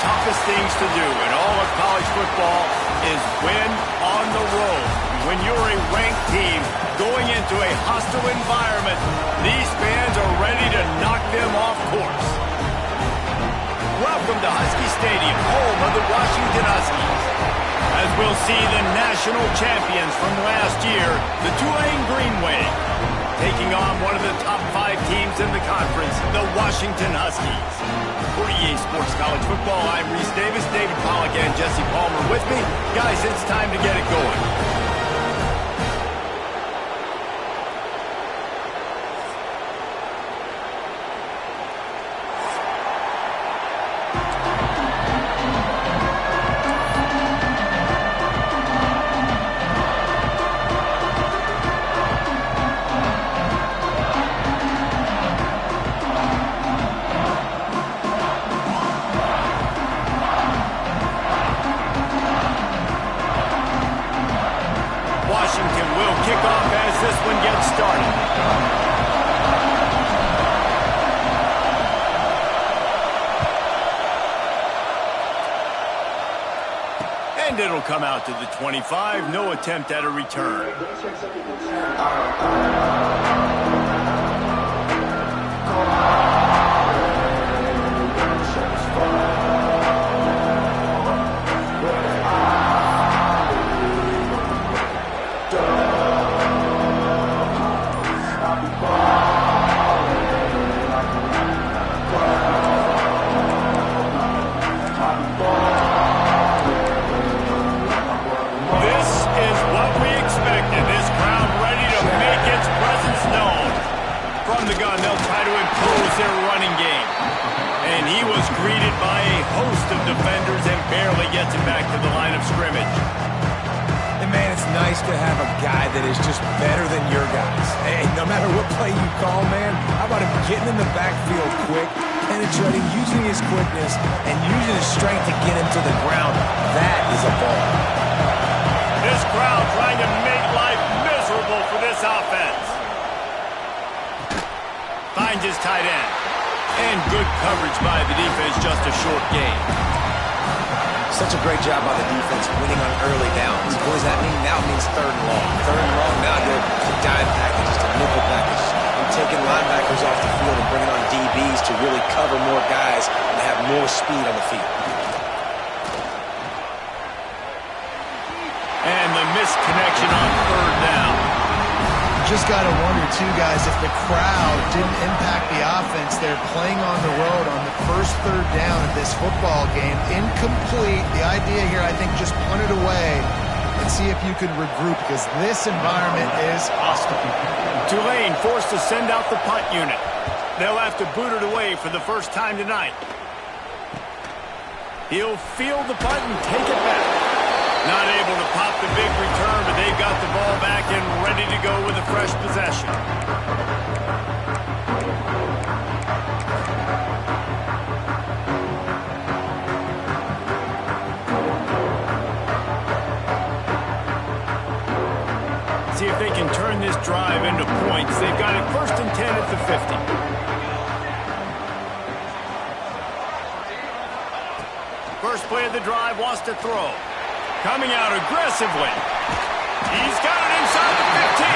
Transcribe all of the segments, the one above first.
toughest things to do in all of college football is win on the road. When you're a ranked team going into a hostile environment, these fans are ready to knock them off course. Welcome to Husky Stadium, home of the Washington Huskies. As we'll see the national champions from last year, the Tulane Green Wave, taking on one of the top 5 teams in the conference, the Washington Huskies. For EA Sports College Football, I'm Reese Davis, David Pollack, and Jesse Palmer with me. Guys, it's time to get it going. And it'll come out to the 25. No attempt at a return. Their running game. And he was greeted by a host of defenders and barely gets it back to the line of scrimmage. And man, it's nice to have a guy that is just better than your guys. Hey, no matter what play you call, man, how about him getting in the backfield quick, penetrating, using his quickness, and using his strength to get him to the ground. That is a ball. This crowd trying to make life miserable for this offense. Finds his tight end. And good coverage by the defense, just a short gain. Such a great job by the defense winning on early downs. What does that mean? Now it means 3rd and long. 3rd and long, now they're a dime package, just a nickel package. And taking linebackers off the field and bringing on DBs to really cover more guys and have more speed on the field. And the missed connection on 3rd down. Just got to wonder, too, guys, if the crowd didn't impact the offense. They're playing on the road on the first 3rd down of this football game. Incomplete. The idea here, I think, just punt it away and see if you can regroup, because this environment is hostile. Tulane forced to send out the punt unit. They'll have to boot it away for the first time tonight. He'll field the punt and take it back. Not able to pop the big return, but they've got the ball back and ready to go with a fresh possession. See if they can turn this drive into points. They've got it 1st and 10 at the 50. First play of the drive, wants to throw. Coming out aggressively. He's got it inside the 15.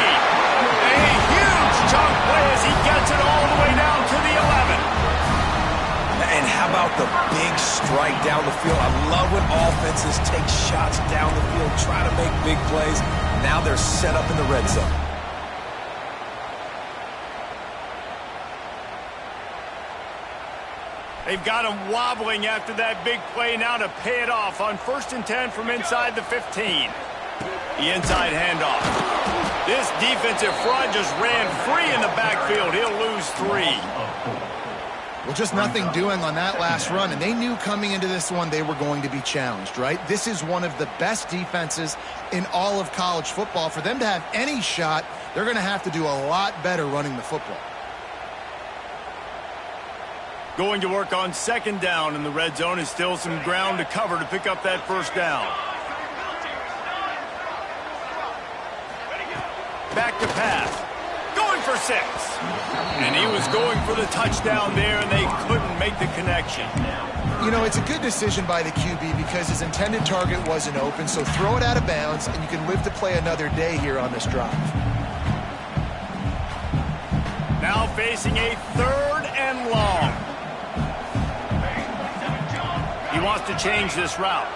A huge chunk play as he gets it all the way down to the 11. And how about the big strike down the field? I love when offenses take shots down the field, try to make big plays. Now they're set up in the red zone. They've got him wobbling after that big play now to pay it off on 1st and 10 from inside the 15. The inside handoff. This defensive front just ran free in the backfield. He'll lose 3. Well, just nothing doing on that last run, and they knew coming into this one they were going to be challenged, right? This is one of the best defenses in all of college football. For them to have any shot, they're going to have to do a lot better running the football. Going to work on 2nd down in the red zone. Is still some ground to cover to pick up that 1st down. Back to pass. Going for 6. And he was going for the touchdown there, and they couldn't make the connection. You know, it's a good decision by the QB because his intended target wasn't open, so throw it out of bounds, and you can live to play another day here on this drive. Now facing a 3rd and long. He wants to change this route.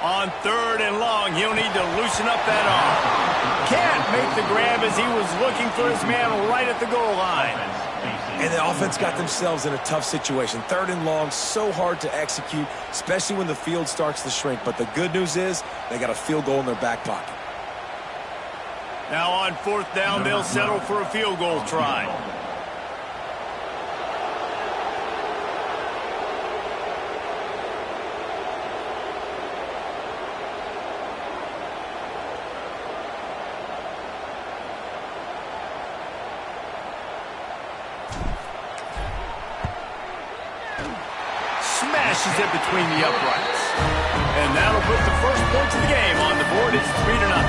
On 3rd and long, he'll need to loosen up that arm. Can't make the grab as he was looking for his man right at the goal line. And the offense got themselves in a tough situation. 3rd and long, so hard to execute, especially when the field starts to shrink. But the good news is they got a field goal in their back pocket. Now on 4th down, they'll settle for a field goal try. Smashes it between the uprights. And that'll put the first points of the game on the board. It's 3-0.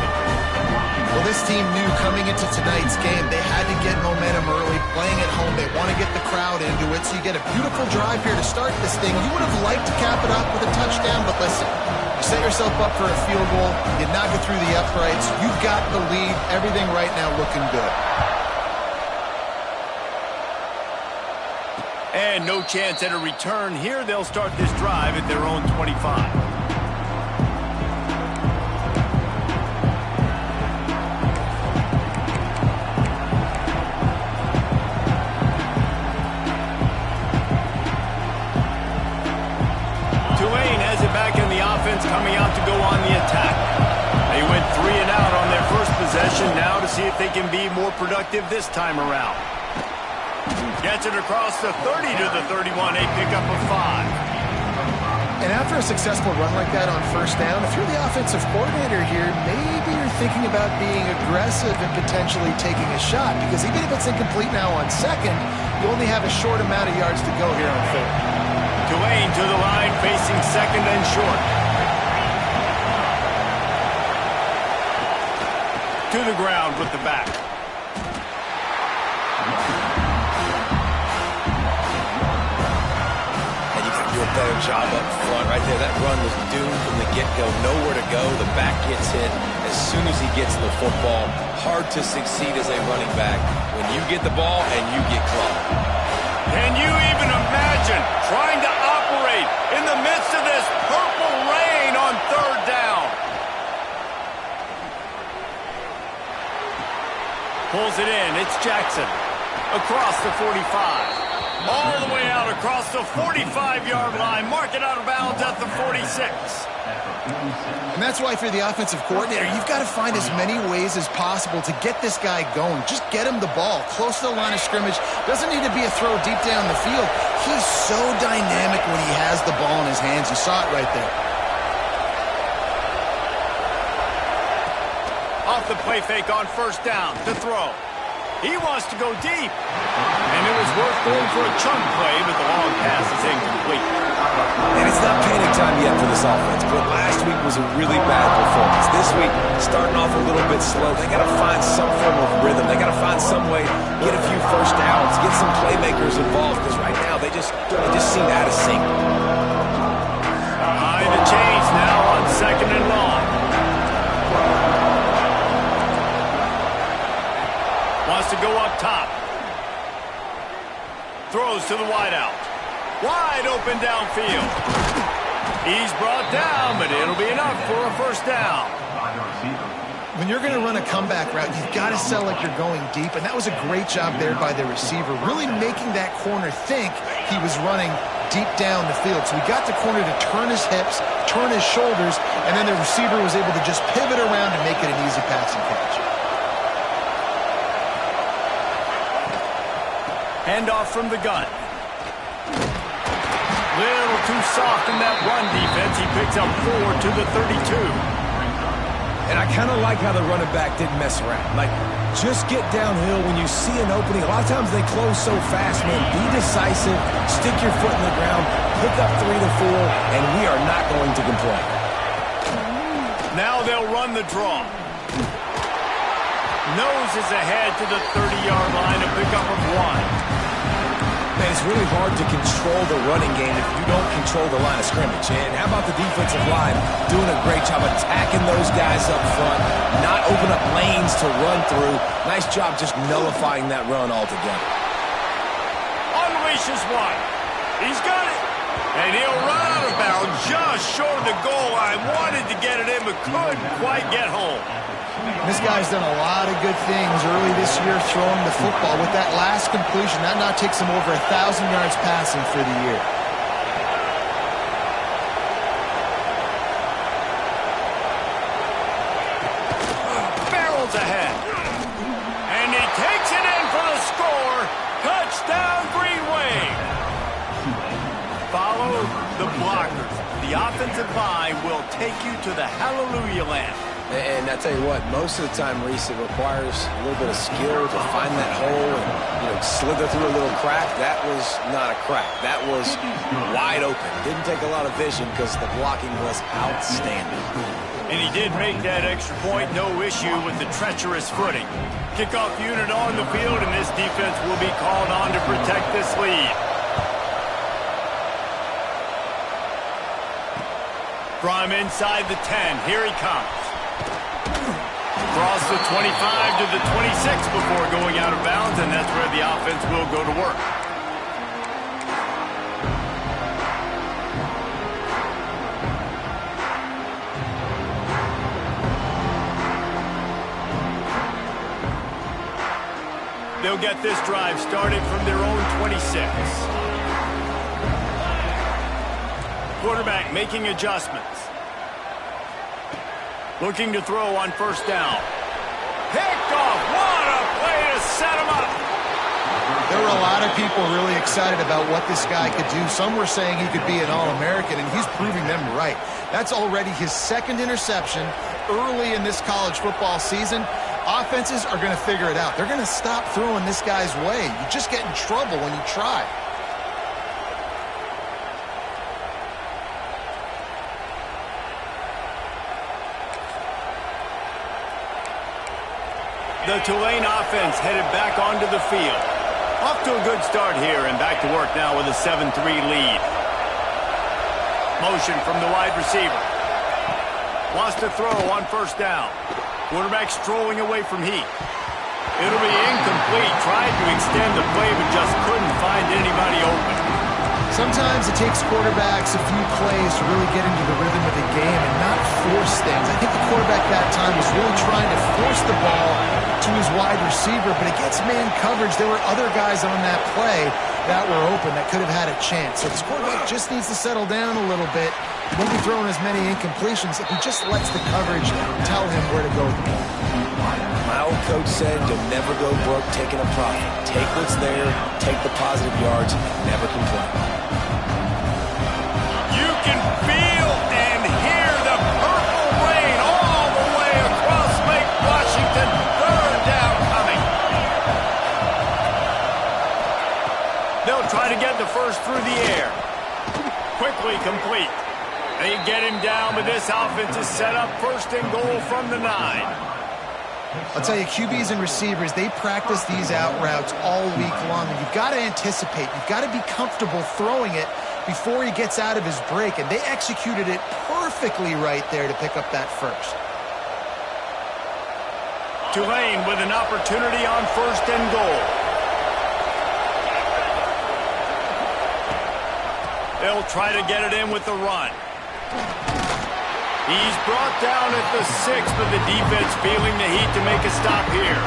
Well, this team knew coming into tonight's game they had to get momentum early. Playing at home, they want to get the crowd into it. So you get a beautiful drive here to start this thing. You would have liked to cap it up with a touchdown, but listen, you set yourself up for a field goal. You knock it through the uprights. You've got the lead. Everything right now looking good. And no chance at a return here. They'll start this drive at their own 25. Coming out to go on the attack. They went 3 and out on their first possession. Now to see if they can be more productive this time around. Gets it across the 30 to the 31, a pickup of 5. And after a successful run like that on 1st down, if you're the offensive coordinator here, maybe you're thinking about being aggressive and potentially taking a shot, because even if it's incomplete now on 2nd, you only have a short amount of yards to go here on 3rd. Tulane to the line, facing 2nd and short. To the ground with the back. And you can do a better job up front right there. That run was doomed from the get-go. Nowhere to go. The back gets hit as soon as he gets the football. Hard to succeed as a running back when you get the ball and you get clocked. Can you even imagine trying to operate in the midst of this purple rain on 3rd down? Pulls it in. It's Jackson. Across the 45. All the way out across the 45-yard line. Mark it out of bounds at the 46. And that's why, if you're the offensive coordinator, you've got to find as many ways as possible to get this guy going. Just get him the ball close to the line of scrimmage. Doesn't need to be a throw deep down the field. He's so dynamic when he has the ball in his hands. You saw it right there. Off the play fake on 1st down to throw. He wants to go deep. And it was worth going for a chunk play, but the long pass is incomplete. And it's not panic time yet for this offense, but last week was a really bad performance. This week, starting off a little bit slow. They got to find some form of rhythm. They got to find some way, get a few 1st downs, get some playmakers involved, because right now they just seem out of sync. Behind the chains now on 2nd and long. Wants to go up top. Throws to the wideout. Wide open downfield. He's brought down, but it'll be enough for a 1st down. When you're going to run a comeback route, you've got to sell like you're going deep, and that was a great job there by the receiver, really making that corner think he was running deep down the field. So he got the corner to turn his hips, turn his shoulders, and then the receiver was able to just pivot around and make it an easy passing catch. Handoff from the gun. Little too soft in that run defense. He picks up 4 to the 32. And I kind of like how the running back didn't mess around. Like, just get downhill when you see an opening. A lot of times they close so fast, man. Be decisive, stick your foot in the ground, pick up 3 to 4, and we are not going to complain. Now they'll run the draw. Noses ahead to the 30-yard line, a pickup of 1. Man, it's really hard to control the running game if you don't control the line of scrimmage. And how about the defensive line doing a great job attacking those guys up front, not open up lanes to run through. Nice job just nullifying that run altogether. Unleashes one. He's got it. And he'll run out of bounds just short of the goal line. Wanted to get it in, but couldn't quite get home. This guy's done a lot of good things early this year throwing the football. With that last completion, that now takes him over 1,000 yards passing for the year. Barrels ahead. And he takes it in for the score. Touchdown, Green Wave. Follow the blockers. The offensive line will take you to the hallelujah land. And I tell you what, most of the time, Reese, it requires a little bit of skill to find that hole and, slither through a little crack. That was not a crack. That was wide open. Didn't take a lot of vision because the blocking was outstanding. And he did make that extra point, no issue with the treacherous footing. Kickoff unit on the field, and this defense will be called on to protect this lead. From inside the 10, here he comes. Across the 25 to the 26 before going out of bounds, and that's where the offense will go to work. They'll get this drive started from their own 26. Quarterback making adjustments. Looking to throw on first down. Picked off. What a play to set him up. There were a lot of people really excited about what this guy could do. Some were saying he could be an All-American, and he's proving them right. That's already his second interception early in this college football season. Offenses are going to figure it out. They're going to stop throwing this guy's way. You just get in trouble when you try. The Tulane offense headed back onto the field. Off to a good start here and back to work now with a 7-3 lead. Motion from the wide receiver. Wants to throw on first down. Quarterback strolling away from heat. It'll be incomplete. Tried to extend the play but just couldn't find anybody open. Sometimes it takes quarterbacks a few plays to really get into the rhythm of the game and not force things. I think the quarterback that time was really trying to force the ball to his wide receiver, but against man coverage, there were other guys on that play that were open that could have had a chance. So this quarterback just needs to settle down a little bit. He won't be throwing as many incompletions if he just lets the coverage tell him where to go with the ball. My old coach said you'll never go broke taking a profit. Take what's there, take the positive yards, never complain. You can feel and hear the purple rain all the way across Lake Washington. Third down coming. They'll try to get the first through the air. Quickly complete. They get him down, but this offense is set up first and goal from the 9. I'll tell you, QBs and receivers, they practice these out routes all week long, and you've got to anticipate. You've got to be comfortable throwing it before he gets out of his break, and they executed it perfectly right there to pick up that first. Tulane with an opportunity on first and goal. They'll try to get it in with the run. He's brought down at the 6, but the defense feeling the heat to make a stop here.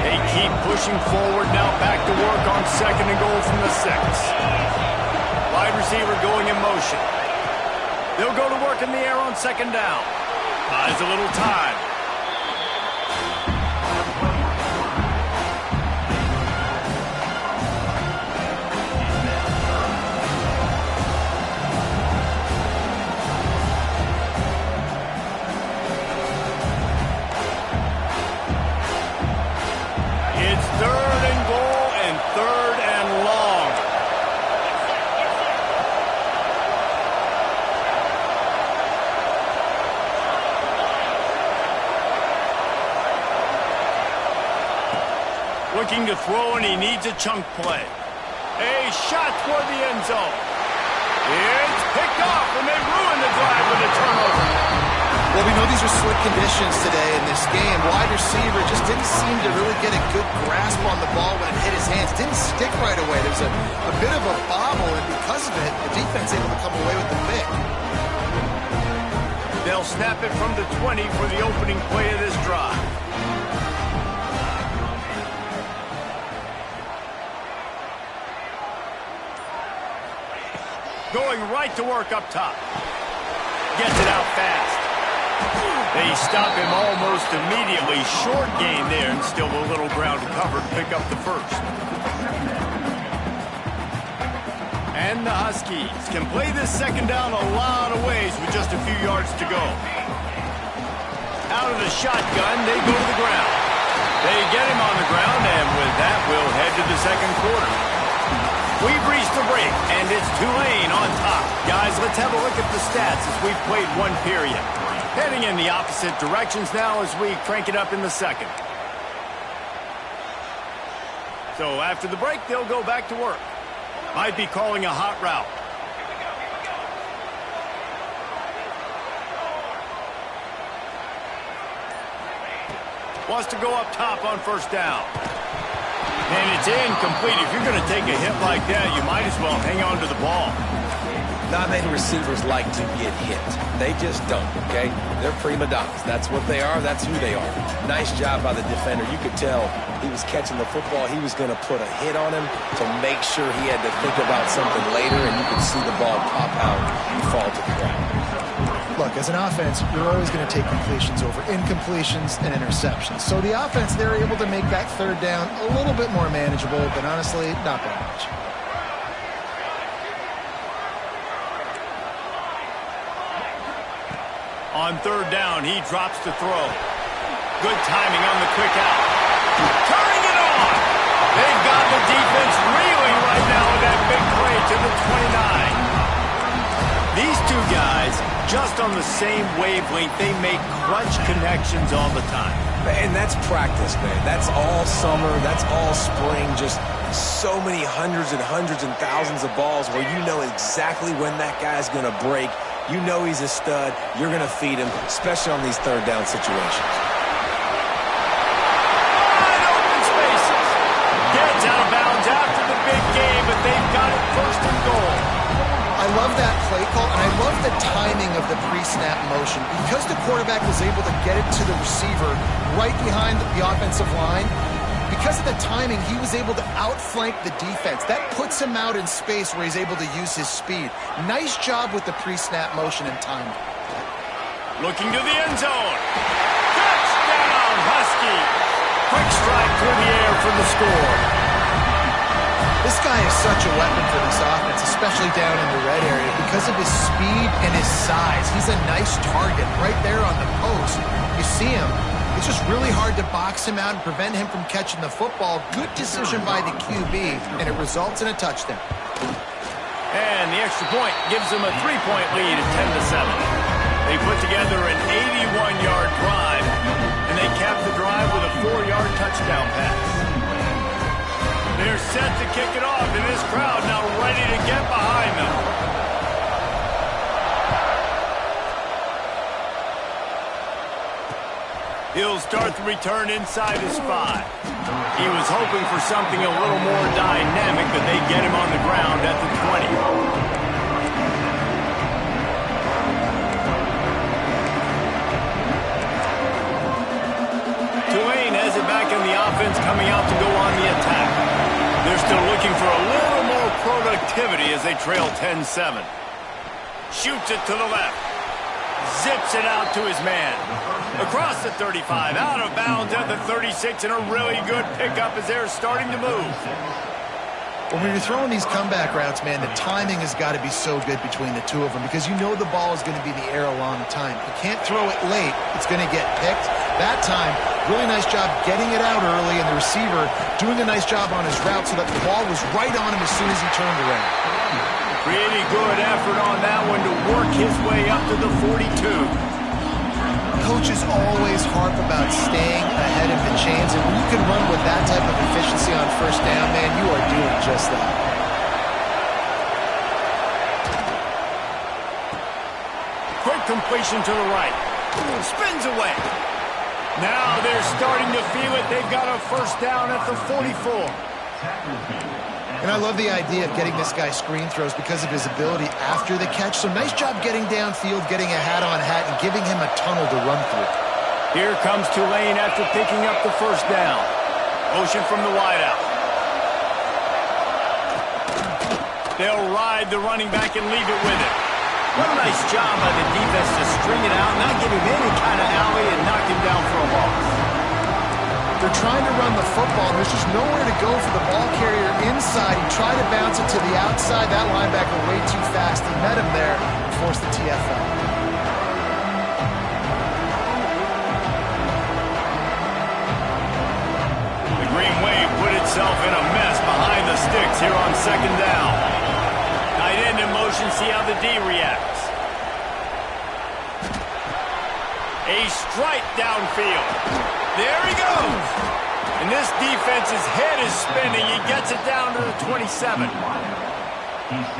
They keep pushing forward now, back to work on second and goal from the 6. Wide receiver going in motion. They'll go to work in the air on second down. Buys a little time. It's 3rd and Looking to throw, and he needs a chunk play. A shot toward the end zone. It's picked off, and they ruin the drive with a turnover. Well, we know these are slick conditions today in this game. Wide receiver just didn't seem to really get a good grasp on the ball when it hit his hands. Didn't stick right away. There's a bit of a bobble, and because of it, the defense able to come away with the pick. They'll snap it from the 20 for the opening play of this drive. Going right to work up top. Gets it out fast. They stop him almost immediately. Short gain there, and still a little ground to cover to pick up the first. And the Huskies can play this second down a lot of ways with just a few yards to go. Out of the shotgun, they go to the ground. They get him on the ground, and with that, we'll head to the second quarter. We've reached the break, and it's Tulane on top. Guys, let's have a look at the stats as we've played one period. Heading in the opposite directions now as we crank it up in the second. So after the break, they'll go back to work. Might be calling a hot route. Wants to go up top on first down. And it's incomplete. If you're going to take a hit like that, you might as well hang on to the ball. Not many receivers like to get hit. They just don't, okay? They're prima donnas. That's what they are. That's who they are. Nice job by the defender. You could tell he was catching the football. He was going to put a hit on him to make sure he had to think about something later, and you could see the ball pop out and fall to the ground. Look, as an offense, you're always going to take completions over incompletions and interceptions. So the offense, they're able to make that third down a little bit more manageable, but honestly, not that much. On third down, he drops to throw. Good timing on the quick out. Turning it on! They've got the defense reeling right now with that big play to the 29. These two guys, just on the same wavelength, they make clutch connections all the time. And that's practice, man. That's all summer. That's all spring. Just so many hundreds and thousands of balls where you know exactly when that guy's going to break. You know he's a stud. You're going to feed him, especially on these third down situations. Wide open spaces. Gets out of bounds after the big game, but they've got it first and goal. I love that play call, and I love the timing of the pre-snap motion. Because the quarterback was able to get it to the receiver right behind the offensive line, because of the timing, he was able to outflank the defense. That puts him out in space where he's able to use his speed. Nice job with the pre-snap motion and timing. Looking to the end zone. Touchdown, Husky. Quick strike through the air for the score. This guy is such a weapon for this offense, especially down in the red area. Because of his speed and his size, he's a nice target right there on the post. You see him. It's just really hard to box him out and prevent him from catching the football. Good decision by the QB, and it results in a touchdown. And the extra point gives them a 3-point lead at 10-7. They put together an 81-yard drive, and they cap the drive with a 4-yard touchdown pass. They're set to kick it off, and this crowd now ready to get behind them. He'll start the return inside his 5. He was hoping for something a little more dynamic, but they get him on the ground at the 20. Tulane has it back in the offense, coming out to go on the attack. They're still looking for a little more productivity as they trail 10-7. Shoots it to the left. Zips it out to his man. Across the 35, out of bounds at the 36, and a really good pickup as they're starting to move. Well, when you're throwing these comeback routes, man, the timing has got to be so good between the two of them because you know the ball is going to be in the air a long time. You can't throw it late. It's going to get picked. That time, really nice job getting it out early, and the receiver doing a nice job on his route so that the ball was right on him as soon as he turned around. Pretty good effort on that one to work his way up to the 42. Coaches always harp about staying ahead of the chain. hands, and when you can run with that type of efficiency on first down, man, you are doing just that. Quick completion to the right. Spins away. Now they're starting to feel it. They've got a first down at the 44. And I love the idea of getting this guy screen throws because of his ability after the catch. So nice job getting downfield, getting a hat-on-hat, and giving him a tunnel to run through. Here comes Tulane after picking up the first down. Motion from the wideout. They'll ride the running back and leave it with him. What a nice job by the defense to string it out, not give him any kind of alley, and knock him down for a loss. They're trying to run the football, and there's just nowhere to go for the ball carrier inside. He tried to bounce it to the outside. That linebacker way too fast. He met him there and forced the TFL. The Green Wave put itself in a mess behind the sticks here on second down. Tight end in motion, see how the D reacts. A strike downfield. There he goes. And this defense's head is spinning. He gets it down to the 27.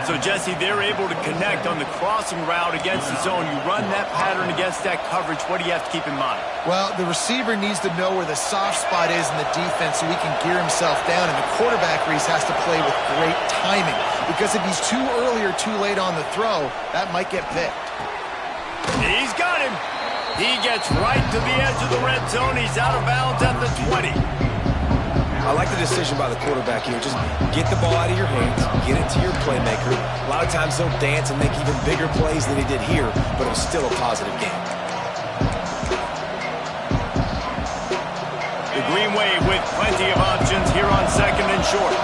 So, Jesse, they're able to connect on the crossing route against the zone. You run that pattern against that coverage. What do you have to keep in mind? Well, the receiver needs to know where the soft spot is in the defense so he can gear himself down. And the quarterback, Reese, has to play with great timing. Because if he's too early or too late on the throw, that might get picked. He's got him. He gets right to the edge of the red zone. He's out of bounds at the 20. I like the decision by the quarterback here. Just get the ball out of your hands, get it to your playmaker. A lot of times they'll dance and make even bigger plays than he did here, but it was still a positive game. The Green Wave with plenty of options here on second and short.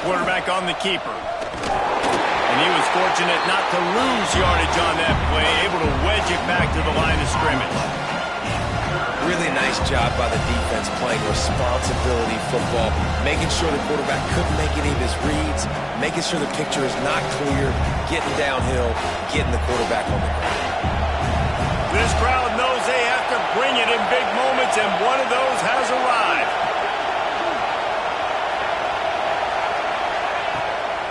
Quarterback on the keeper. And he was fortunate not to lose yardage on that play, able to wedge it back to the line of scrimmage. Really nice job by the defense playing responsibility football, making sure the quarterback couldn't make any of his reads, making sure the picture is not clear, getting downhill, getting the quarterback on the ground. This crowd knows they have to bring it in big moments, and one of those has arrived.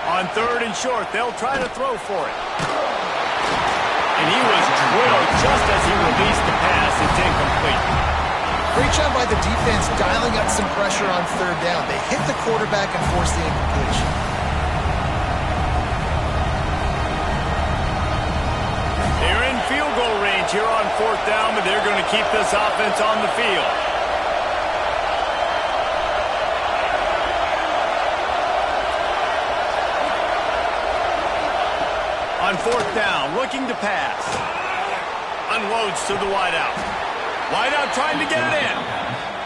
On third and short, they'll try to throw for it. And he was drilled just as he released the pass. It's incomplete. Great job by the defense dialing up some pressure on third down. They hit the quarterback and forced the incompletion. They're in field goal range here on fourth down, but they're going to keep this offense on the field. On fourth down, looking to pass. Unloads to the wideout. Wideout trying to get it in.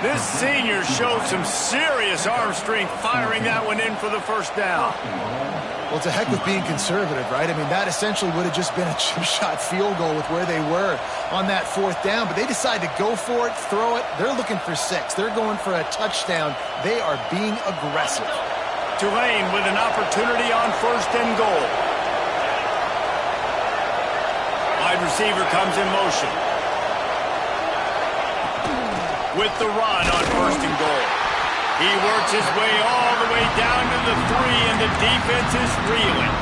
This senior showed some serious arm strength firing that one in for the first down. Well, it's a heck with being conservative, right? I mean, that essentially would have just been a chip shot field goal with where they were on that fourth down. But they decided to go for it, throw it. They're looking for 6. They're going for a touchdown. They are being aggressive. Tulane with an opportunity on first and goal. Wide receiver comes in motion. With the run on first and goal. He works his way all the way down to the 3, and the defense is reeling.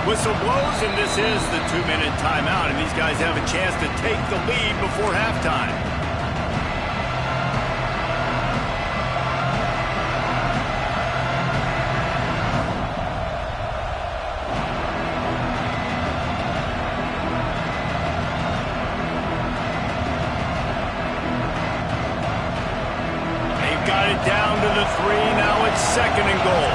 Whistle blows, and this is the 2-minute timeout, and these guys have a chance to take the lead before halftime. Got it down to the 3. Now it's second and goal.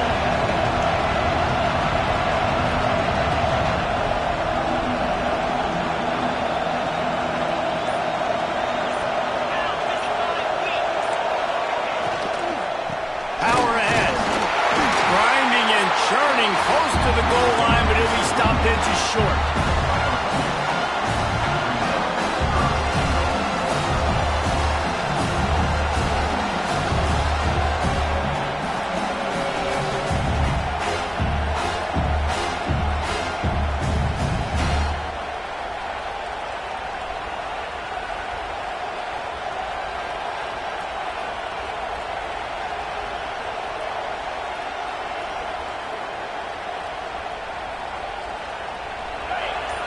Power ahead. Grinding and churning close to the goal line, but he'll be stopped inches short.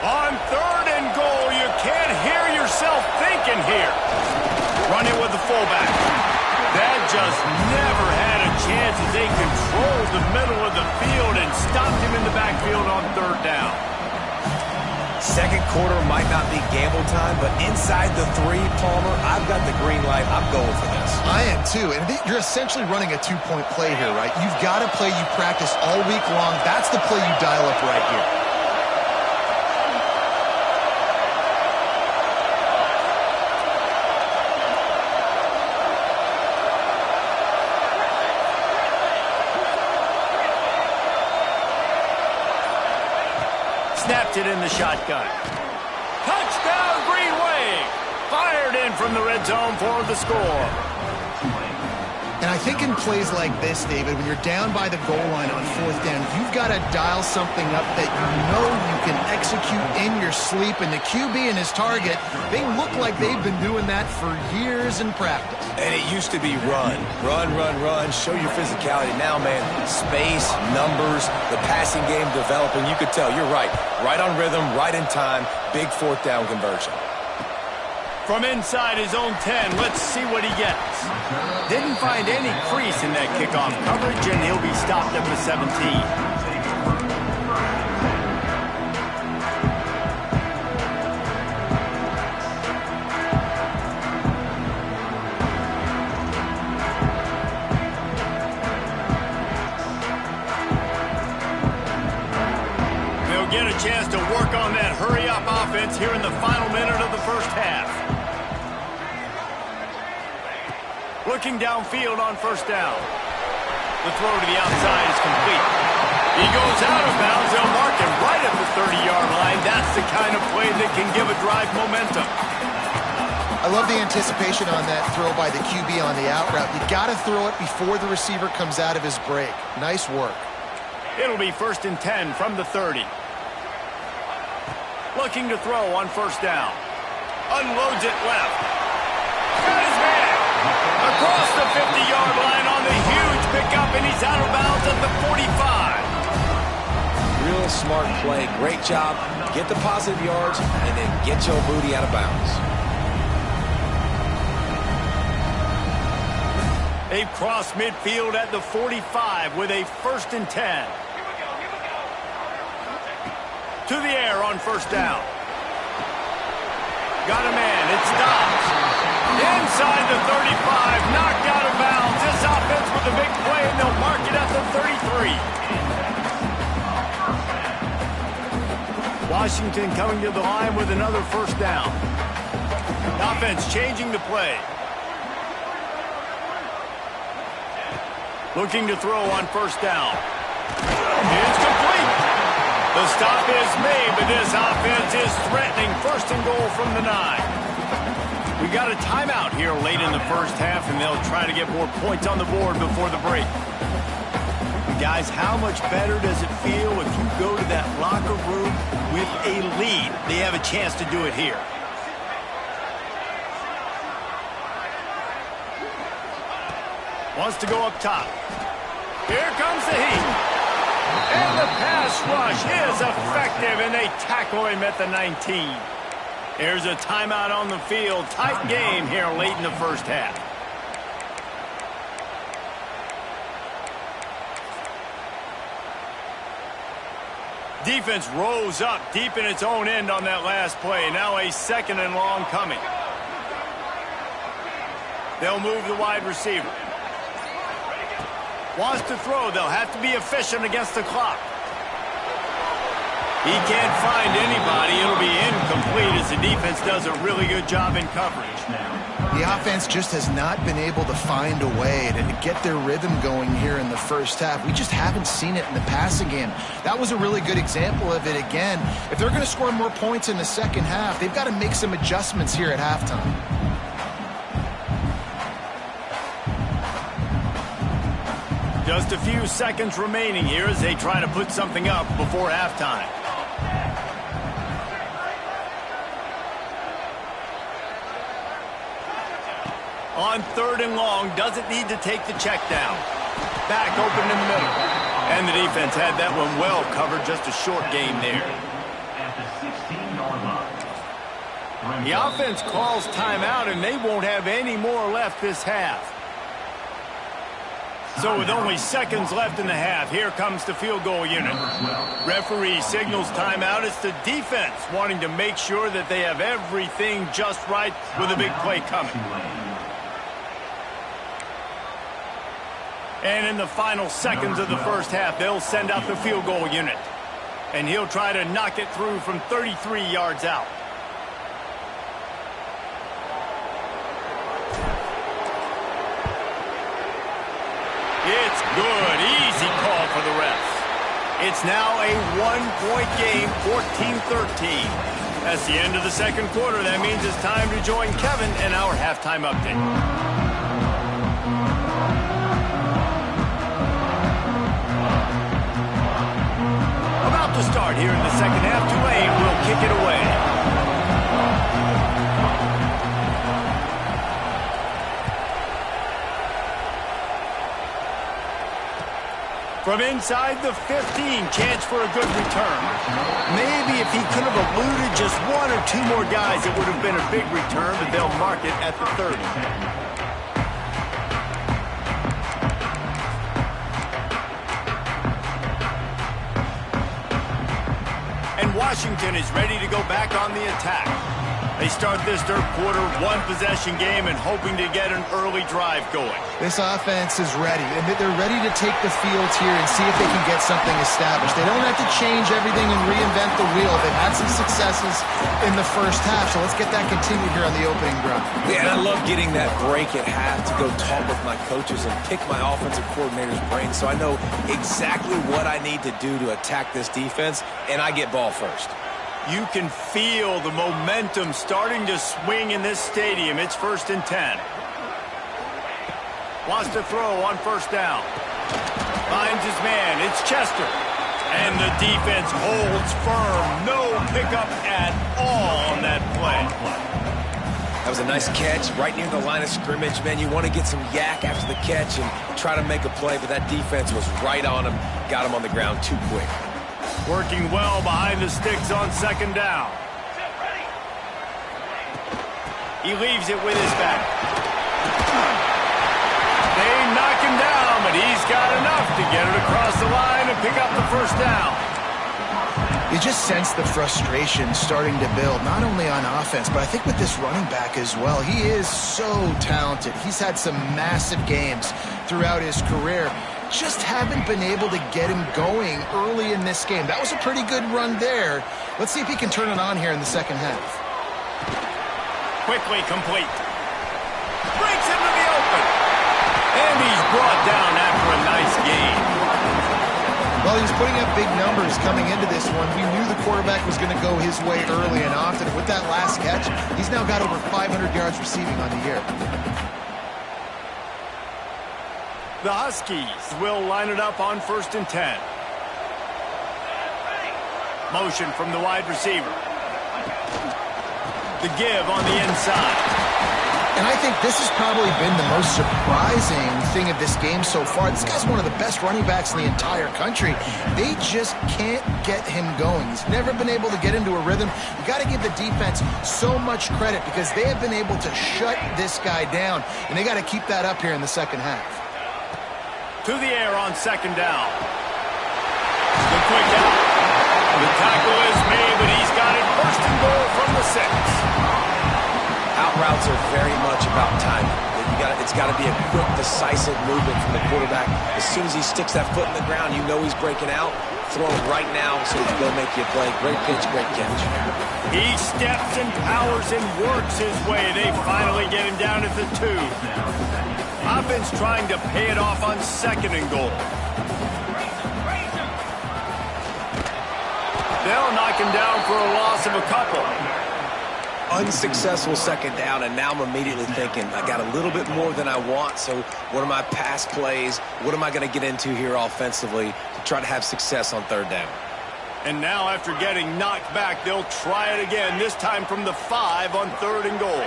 On 3rd and goal, you can't hear yourself thinking here. Running with the fullback. That just never had a chance as they controlled the middle of the field and stopped him in the backfield on 3rd down. Second quarter might not be gamble time, but inside the 3, Palmer, I've got the green light. I'm going for this. I am too, and you're essentially running a 2-point play here, right? You've got a play you practice all week long. That's the play you dial up right here. Snapped it in the shotgun. Touchdown, Green Wave! Fired in from the red zone for the score. And I think in plays like this, David, when you're down by the goal line on 4th down, you've got to dial something up that you know you can execute in your sleep. And the QB and his target, they look like they've been doing that for years in practice. And it used to be run, show your physicality. Now, man, space, numbers, the passing game developing. You could tell, you're right on rhythm, right in time, big 4th down conversion. From inside his own 10, let's see what he gets. Didn't find any crease in that kickoff coverage, and he'll be stopped at the 17. Get a chance to work on that hurry-up offense here in the final minute of the first half. Looking downfield on 1st down. The throw to the outside is complete. He goes out of bounds. They'll mark him right at the 30-yard line. That's the kind of play that can give a drive momentum. I love the anticipation on that throw by the QB on the out route. You got to throw it before the receiver comes out of his break. Nice work. It'll be 1st and 10 from the 30. Looking to throw on 1st down. Unloads it left. Got his man. Across the 50-yard line on the huge pickup, and he's out of bounds at the 45. Real smart play. Great job. Get the positive yards, and then get your booty out of bounds. They've crossed midfield at the 45 with a 1st and 10. To the air on 1st down. Got a man. It stops. Inside the 35. Knocked out of bounds. This offense with a big play, and they'll mark it at the 33. Washington coming to the line with another 1st down. Offense changing the play. Looking to throw on 1st down. It's complete. The stop is made, but this offense is threatening 1st and goal from the 9. We got a timeout here late in the first half, and they'll try to get more points on the board before the break. Guys, how much better does it feel if you go to that locker room with a lead? They have a chance to do it here. Wants to go up top. Here comes the heat. And the pass rush is effective, and they tackle him at the 19. There's a timeout on the field. Tight game here late in the first half. Defense rose up deep in its own end on that last play. Now a 2nd and long coming. They'll move the wide receiver. Wants to throw. They'll have to be efficient against the clock. He can't find anybody. It'll be incomplete as the defense does a really good job in coverage. The offense just has not been able to find a way to get their rhythm going here in the first half. We just haven't seen it in the passing game. That was a really good example of it again. If they're going to score more points in the second half, they've got to make some adjustments here at halftime. Just a few seconds remaining here as they try to put something up before halftime. On 3rd and long, doesn't need to take the check down. Back open in the middle. And the defense had that one well covered, just a short game there. The offense calls timeout, and they won't have any more left this half. So with only seconds left in the half, here comes the field goal unit. Referee signals timeout. It's the defense wanting to make sure that they have everything just right with a big play coming. And in the final seconds of the first half, they'll send out the field goal unit. And he'll try to knock it through from 33 yards out. It's good. Easy call for the refs. It's now a one-point game, 14-13. That's the end of the second quarter. That means it's time to join Kevin in our halftime update. About to start here in the second half. Tulane will kick it away. From inside the 15, chance for a good return. Maybe if he could have eluded just one or two more guys, it would have been a big return, but they'll mark it at the 30. And Washington is ready to go back on the attack. They start this third quarter one-possession game and hoping to get an early drive going. This offense is ready, and they're ready to take the field here and see if they can get something established. They don't have to change everything and reinvent the wheel. They've had some successes in the first half, so let's get that continued here on the opening drive. Yeah, and I love getting that break at half to go talk with my coaches and pick my offensive coordinator's brain so I know exactly what I need to do to attack this defense, and I get ball first. You can feel the momentum starting to swing in this stadium. It's 1st and 10. Wants to throw on first down. Finds his man. It's Chester. And the defense holds firm. No pickup at all on that play. That was a nice catch right near the line of scrimmage. Man, you want to get some yak after the catch and try to make a play, but that defense was right on him. Got him on the ground too quick. Working well behind the sticks on second down. He leaves it with his back. They knock him down, but he's got enough to get it across the line and pick up the first down. You just sense the frustration starting to build, not only on offense, but I think with this running back as well. He is so talented. He's had some massive games throughout his career. Just haven't been able to get him going early in this game. That was a pretty good run there. Let's see if he can turn it on here in the second half. Quickly complete. Breaks into the open. And he's brought down after a nice gain. Well, he was putting up big numbers coming into this one. We knew the quarterback was going to go his way early and often. And with that last catch, he's now got over 500 yards receiving on the year. The Huskies will line it up on 1st and 10. Motion from the wide receiver. The give on the inside. And I think this has probably been the most surprising thing of this game so far. This guy's one of the best running backs in the entire country. They just can't get him going. He's never been able to get into a rhythm. You got to give the defense so much credit because they have been able to shut this guy down. And they got to keep that up here in the second half. To the air on second down. The quick out. The tackle is made, but he's got it 1st and goal from the 6. Out routes are very much about timing. It's got to be a quick, decisive movement from the quarterback. As soon as he sticks that foot in the ground, you know he's breaking out. Throw it right now so he can go make you a play. Great pitch, great catch. He steps and powers and works his way. They finally get him down at the 2. Offense trying to pay it off on 2nd and goal. They'll knock him down for a loss of a couple. Unsuccessful second down, and now I'm immediately thinking, I got a little bit more than I want, so what are my pass plays? What am I going to get into here offensively to try to have success on 3rd down? And now after getting knocked back, they'll try it again, this time from the 5 on 3rd and goal.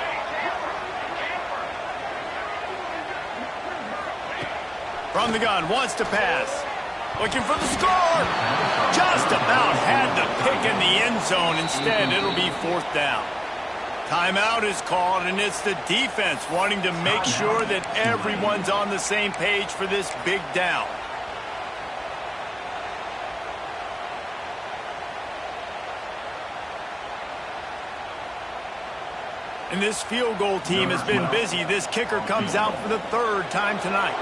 From the gun, wants to pass. Looking for the score. Just about had the pick in the end zone. Instead, it'll be 4th down. Timeout is called, and it's the defense wanting to make sure that everyone's on the same page for this big down. And this field goal team has been busy. This kicker comes out for the third time tonight.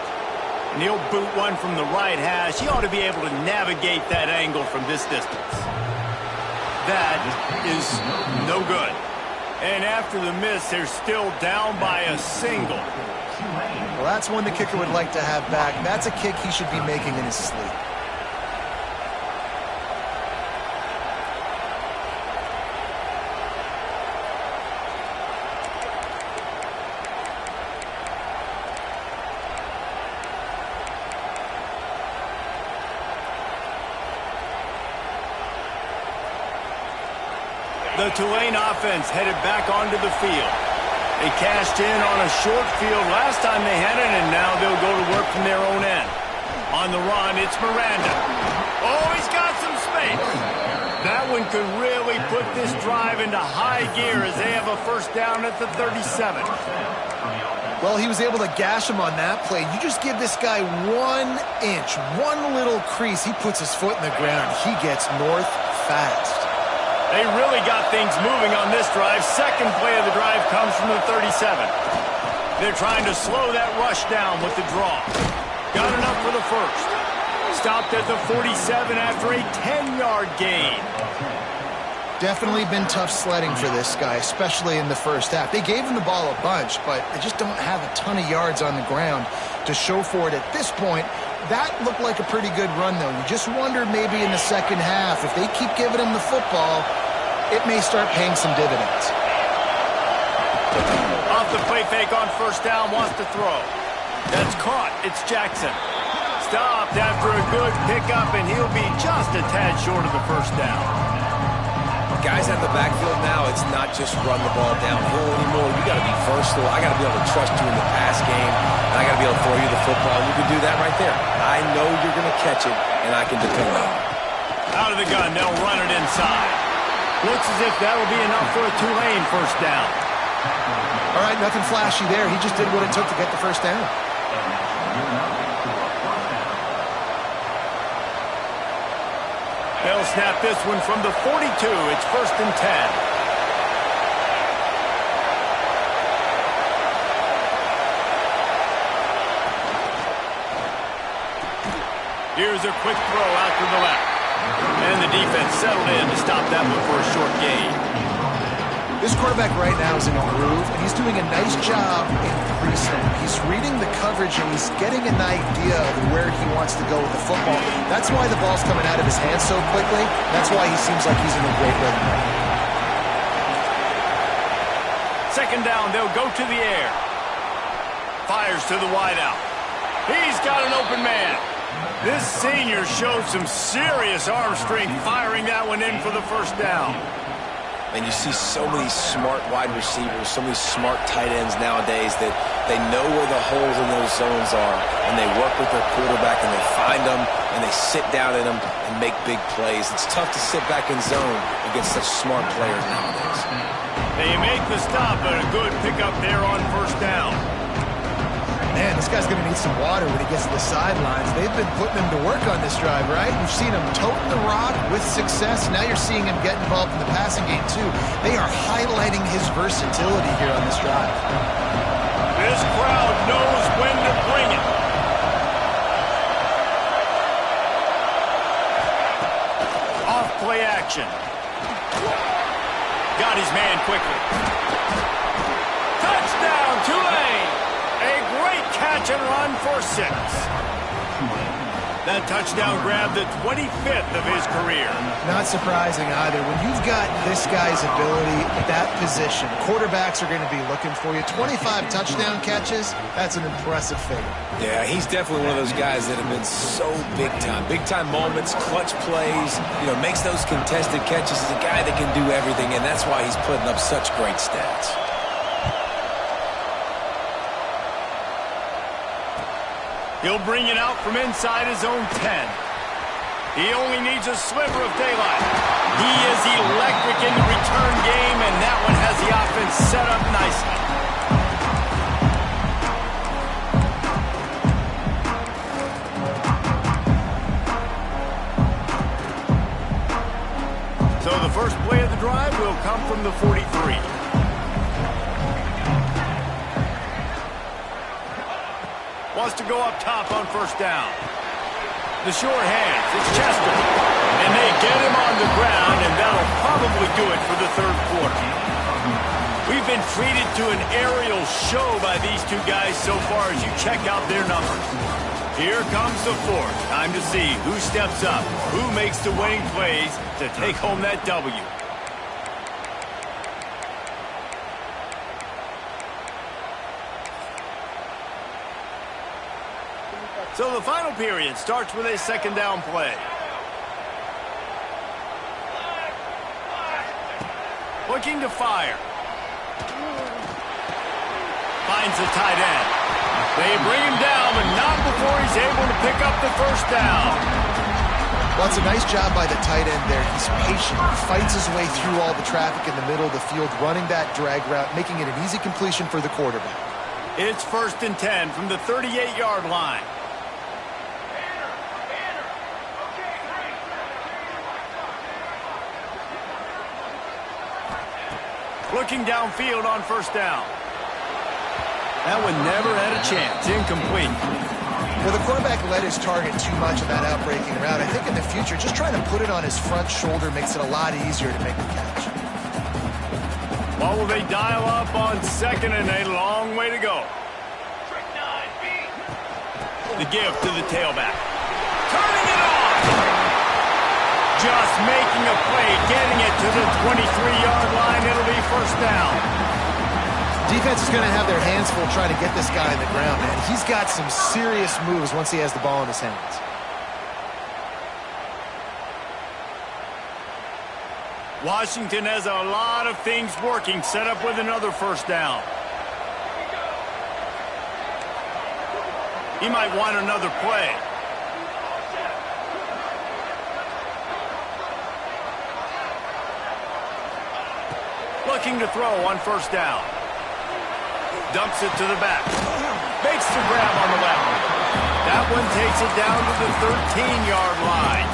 And he'll boot one from the right hash. He ought to be able to navigate that angle from this distance. That is no good. And after the miss, they're still down by a single. Well, that's one the kicker would like to have back. That's a kick he should be making in his sleep. The Tulane offense headed back onto the field. They cashed in on a short field last time they had it, and now they'll go to work from their own end. On the run, it's Miranda. Oh, he's got some space. That one could really put this drive into high gear as they have a first down at the 37. Well, he was able to gash him on that play. You just give this guy 1 inch, one little crease, he puts his foot in the ground. He gets north fast. They really got things moving on this drive. Second play of the drive comes from the 37. They're trying to slow that rush down with the draw. Got enough for the first. Stopped at the 47 after a 10-yard gain. Definitely been tough sledding for this guy, especially in the first half. They gave him the ball a bunch, but they just don't have a ton of yards on the ground to show for it at this point. That looked like a pretty good run, though. You just wondered maybe in the second half, if they keep giving him the football, it may start paying some dividends. Off the play fake on first down, wants to throw. That's caught. It's Jackson. Stopped after a good pickup, and he'll be just a tad short of the first down. Guys at the backfield now, it's not just run the ball downhill anymore. You got to be versatile. I got to be able to trust you in the pass game, and I got to be able to throw you the football, and you can do that right there. I know you're going to catch it, and I can depend on it. Out of the gun, they'll run it inside. Looks as if that'll be enough for a Tulane first down. All right, nothing flashy there. He just did what it took to get the first down. They'll snap this one from the 42. It's first and 10. Here's a quick throw out to the left. And the defense settled in to stop that one for a short gain. This quarterback right now is in a groove, and he's doing a nice job in pre-snap. He's reading the coverage, and he's getting an idea of where he wants to go with the football. That's why the ball's coming out of his hands so quickly. That's why he seems like he's in a great rhythm right now. Second down, they'll go to the air. Fires to the wideout. He's got an open man. This senior showed some serious arm strength firing that one in for the first down. And you see so many smart wide receivers, so many smart tight ends nowadays that they know where the holes in those zones are, and they work with their quarterback, and they find them, and they sit down in them and make big plays. It's tough to sit back in zone against such smart players nowadays. They make the stop, but a good pickup there on first down. Man, this guy's going to need some water when he gets to the sidelines. They've been putting him to work on this drive, right? You've seen him toting the rock with success. Now you're seeing him get involved in the passing game, too. They are highlighting his versatility here on this drive. This crowd knows when to bring it. Off play action. Got his man quickly. Touchdown, Tulane! A great catch and run for 6. That touchdown grabbed the 25th of his career. Not surprising either. When you've got this guy's ability at that position, quarterbacks are going to be looking for you. 25 touchdown catches, that's an impressive figure. Yeah, he's definitely one of those guys that have been so big time. Big time moments, clutch plays, makes those contested catches. He's a guy that can do everything, and that's why he's putting up such great stats. He'll bring it out from inside his own 10. He only needs a sliver of daylight. He is electric in the return game, and that one has the offense set up nicely. So the first play of the drive will come from the 43. Wants to go up top on first down. The short hands, it's Chester. And they get him on the ground, and that'll probably do it for the third quarter. We've been treated to an aerial show by these two guys so far as you check out their numbers. Here comes the fourth. Time to see who steps up, who makes the winning plays to take home that W. So the final period starts with a second down play. Looking to fire. Finds the tight end. They bring him down, but not before he's able to pick up the first down. Well, it's a nice job by the tight end there. He's patient. He fights his way through all the traffic in the middle of the field, running that drag route, making it an easy completion for the quarterback. It's 1st and 10 from the 38-yard line. Looking downfield on first down. That one never had a chance. Incomplete. Well, the quarterback led his target too much in that outbreaking route. I think in the future, just trying to put it on his front shoulder makes it a lot easier to make the catch. What will they dial up on second and a long way to go? The give to the tailback. Turning it off! Just making a play, getting it to the 23-yard line. It'll be first down. Defense is going to have their hands full trying to get this guy on the ground, man. He's got some serious moves once he has the ball in his hands. Washington has a lot of things working, set up with another first down. He might want another play. Looking to throw on first down. Dumps it to the back. Makes the grab on the left. That one takes it down to the 13-yard line.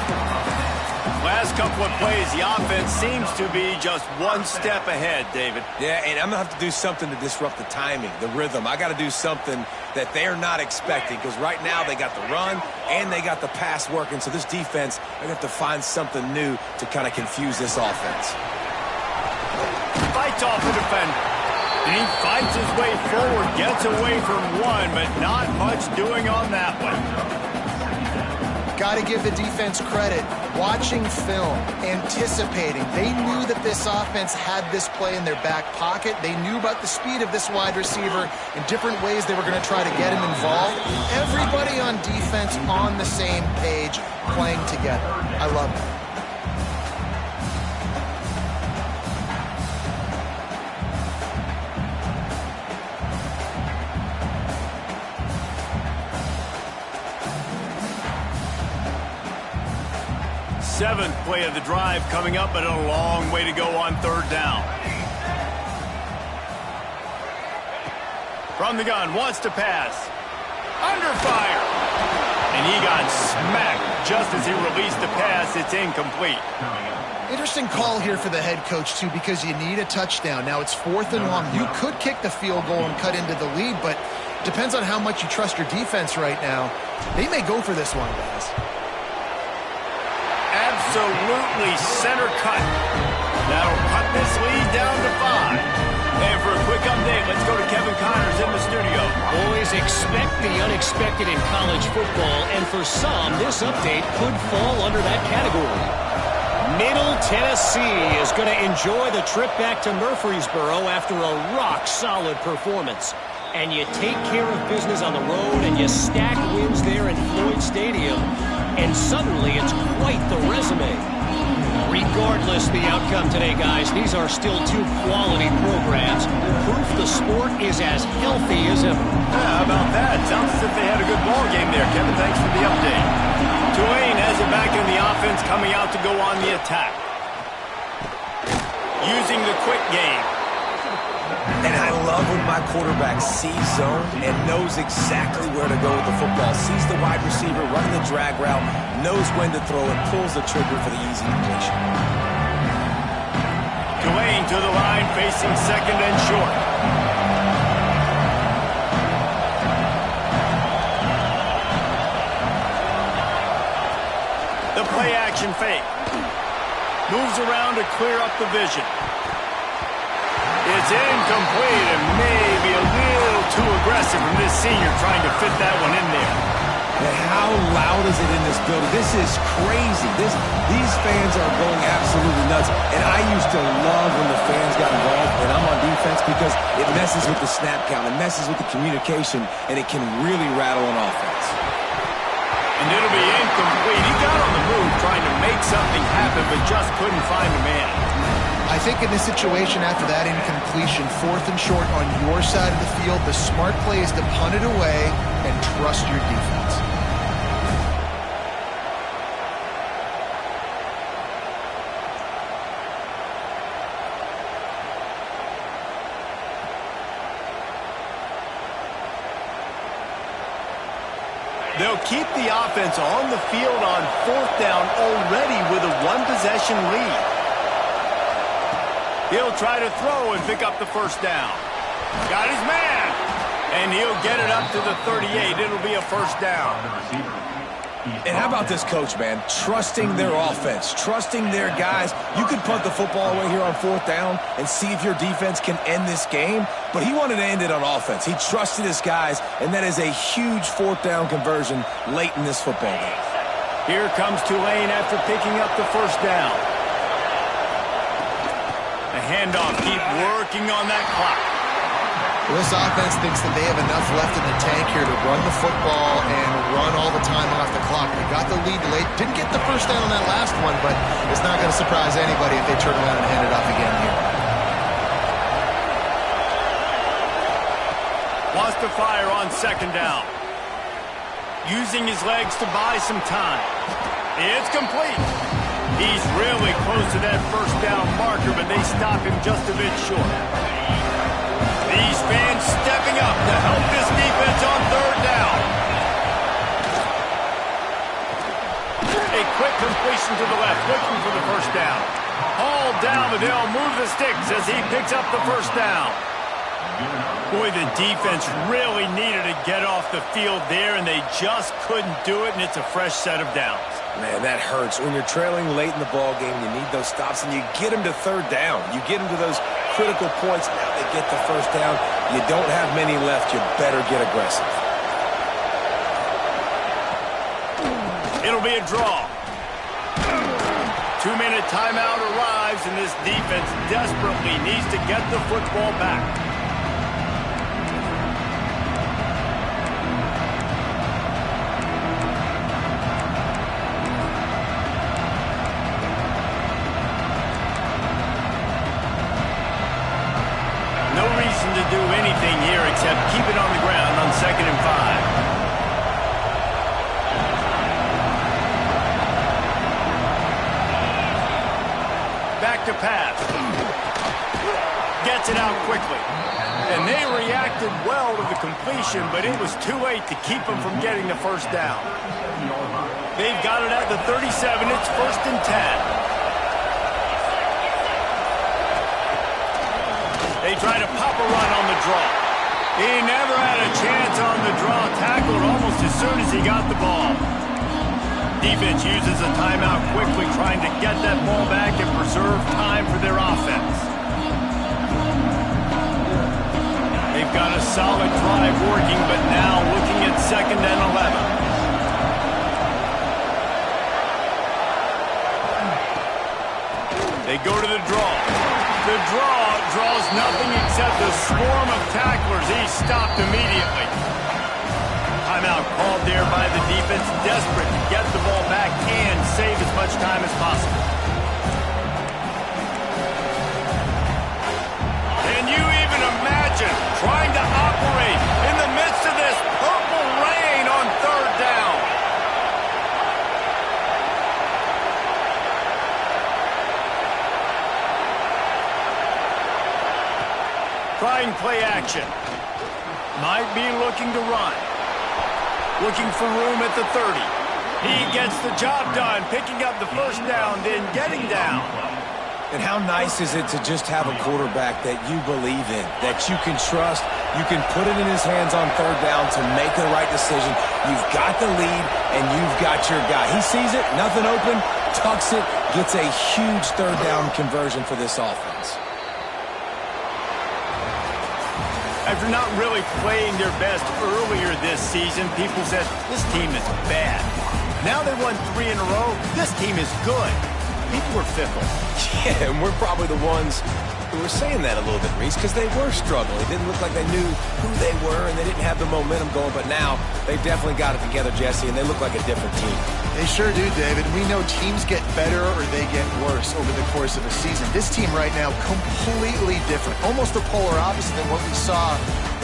Last couple of plays, the offense seems to be just one step ahead, David. Yeah, and I'm going to have to do something to disrupt the timing, the rhythm. I got to do something that they're not expecting, because right now they got the run and they got the pass working. So this defense, they're going to have to find something new to kind of confuse this offense. Fights off the defender. And he fights his way forward, gets away from one, but not much doing on that one. Got to give the defense credit. Watching film, anticipating. They knew that this offense had this play in their back pocket. They knew about the speed of this wide receiver and different ways they were going to try to get him involved. Everybody on defense on the same page, playing together. I love that. Seventh play of the drive coming up, but a long way to go on third down. From the gun, wants to pass. Under fire. And he got smacked just as he released the pass. It's incomplete. Interesting call here for the head coach, too, because you need a touchdown. Now it's 4th and long. You could kick the field goal and cut into the lead, but depends on how much you trust your defense right now. They may go for this one, guys. Absolutely center cut. That'll cut this lead down to 5. And for a quick update, let's go to Kevin Connors in the studio. Boys, expect the unexpected in college football, and for some, this update could fall under that category. Middle Tennessee is going to enjoy the trip back to Murfreesboro after a rock-solid performance. And you take care of business on the road, and you stack wins there in Floyd Stadium, and suddenly it's quite the resume. Regardless the outcome today, guys, these are still two quality programs. Proof the sport is as healthy as ever. Yeah, how about that? Sounds as if they had a good ball game there, Kevin. Thanks for the update. Tulane has it back in the offense. coming out to go on the attack. Using the quick game. And I love when my quarterback sees zone and knows exactly where to go with the football. Sees the wide receiver running the drag route, knows when to throw it, pulls the trigger for the easy completion. Tulane to the line, facing second and short. The play action fake. Moves around to clear up the vision. It's incomplete and maybe a little too aggressive from this senior trying to fit that one in there. And how loud is it in this building? This is crazy. These fans are going absolutely nuts. And I used to love when the fans got involved and I'm on defense because it messes with the snap count. It messes with the communication, and it can really rattle an offense. And it'll be incomplete. He got on the move trying to make something happen, but just couldn't find a man. I think in this situation, after that incompletion, 4th and short on your side of the field, the smart play is to punt it away and trust your defense. They'll keep the offense on the field on 4th down already with a one-possession lead. He'll try to throw and pick up the first down. Got his man. And he'll get it up to the 38. It'll be a first down. And how about this coach, man? Trusting their offense, trusting their guys. You could punt the football away here on 4th down and see if your defense can end this game, but he wanted to end it on offense. He trusted his guys, and that is a huge 4th down conversion late in this football game. Here comes Tulane after picking up the first down. The handoff, keep working on that clock. Well, this offense thinks that they have enough left in the tank here to run the football and run all the time off the clock. They got the lead late. Didn't get the first down on that last one, but it's not going to surprise anybody if they turn around and hand it off again here. Wants to fire on 2nd down. Using his legs to buy some time. It's complete. He's really close to that first down marker, but they stop him just a bit short. These fans stepping up to help this defense on 3rd down. A quick completion to the left, looking for the first down. All down, but they'll move the sticks as he picks up the first down. Boy, the defense really needed to get off the field there, and they just couldn't do it, and it's a fresh set of downs. Man, that hurts. When you're trailing late in the ball game, you need those stops, and you get them to 3rd down. You get them to those critical points. Now they get the first down. You don't have many left. You better get aggressive. It'll be a draw. 2-minute timeout arrives, and this defense desperately needs to get the football back. To do anything here except keep it on the ground on 2nd and 5. Back to pass. Gets it out quickly. And they reacted well to the completion, but it was too late to keep them from getting the first down. They've got it at the 37. It's 1st and 10. They try to pop a run on the draw. He never had a chance on the draw. Tackled almost as soon as he got the ball. Defense uses a timeout quickly, trying to get that ball back and preserve time for their offense. They've got a solid drive working, but now looking at 2nd and 11. They go to the draw. The draw draws nothing except a swarm of tacklers. He's stopped immediately. Timeout called there by the defense, desperate to get the ball back and save as much time as possible. Can you even imagine trying to operate in the midst of this purple rain on 3rd down? Trying play action. Might be looking to run. Looking for room at the 30. He gets the job done, picking up the first down, then getting down. And how nice is it to just have a quarterback that you believe in, that you can trust, you can put it in his hands on third down to make the right decision. You've got the lead, and you've got your guy. He sees it, nothing open, tucks it, gets a huge third down conversion for this offense. After not really playing their best earlier this season, people said, this team is bad. Now they won 3 in a row. This team is good. People are fickle. Yeah, and we're probably the ones who were saying that a little bit, Reese, because they were struggling. It didn't look like they knew who they were, and they didn't have the momentum going. But now they've definitely got it together, Jesse, and they look like a different team. They sure do, David. We know teams get better or they get worse over the course of a season. This team right now, completely different. Almost the polar opposite than what we saw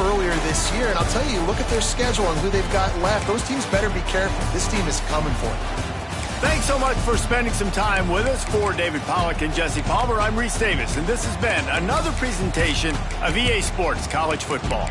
earlier this year. And I'll tell you, look at their schedule and who they've got left. Those teams better be careful. This team is coming for it. Thanks so much for spending some time with us. For David Pollack and Jesse Palmer, I'm Reese Davis, and this has been another presentation of EA Sports College Football.